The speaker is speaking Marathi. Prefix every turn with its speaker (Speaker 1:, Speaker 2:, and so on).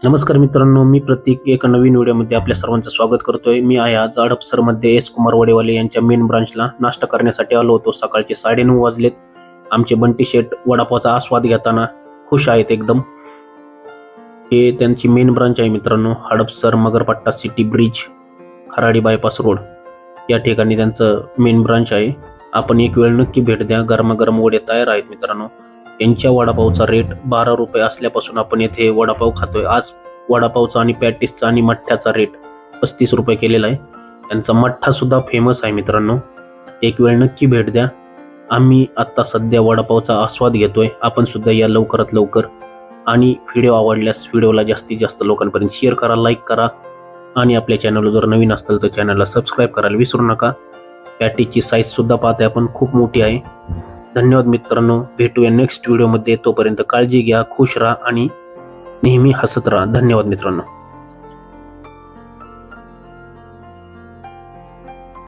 Speaker 1: नमस्कार मित्रांनो, मी प्रतीक एका नवीन व्हिडिओमध्ये आपल्या सर्वांचं स्वागत करतोय. मी आहे आज हडपसरमध्ये एस कुमार वडेवाले यांच्या मेन ब्रांचला नाश्ता करण्यासाठी आलो होतो. सकाळचे 9:30 वाजलेत. आमचे बंटी शेठ वडापावचा आस्वाद घेताना खुश आहेत एकदम. हे त्यांची मेन ब्रांच आहे मित्रांनो. Hadapsar Magarpatta city bridge, Kharadi bypass road या ठिकाणी त्यांचं मेन ब्रांच आहे. आपण एक वेळ नक्की भेट द्या. गरमागरम वडे तयार आहेत मित्रांनो. यांच्या वडापावचा रेट 12 रुपये असल्यापासून आपण येथे वडापाव खातोय. आज वडापावचा आणि पॅटीसचा आणि मठ्ठ्याचा रेट 35 रुपये केलेला आहे. त्यांचा मठ्ठा सुद्धा फेमस आहे मित्रांनो. एक वेळ नक्की भेट द्या. आम्ही आता सध्या वडापावचा आस्वाद घेतोय. आपण सुद्धा या लवकरात लवकर. आणि व्हिडिओ आवडल्यास व्हिडिओला जास्तीत जास्त लोकांपर्यंत शेअर करा, लाईक करा आणि आपल्या चॅनलवर जर नवीन असाल तर चॅनलला सबस्क्राईब करायला विसरू नका. पॅटीची साईज सुद्धा पाहताय आपण, खूप मोठी आहे. धन्यवाद मित्रांनो. भेटूया नेक्स्ट व्हिडिओमध्ये. तोपर्यंत काळजी घ्या, खुश राहा आणि नेहमी हसत राहा. धन्यवाद मित्रांनो.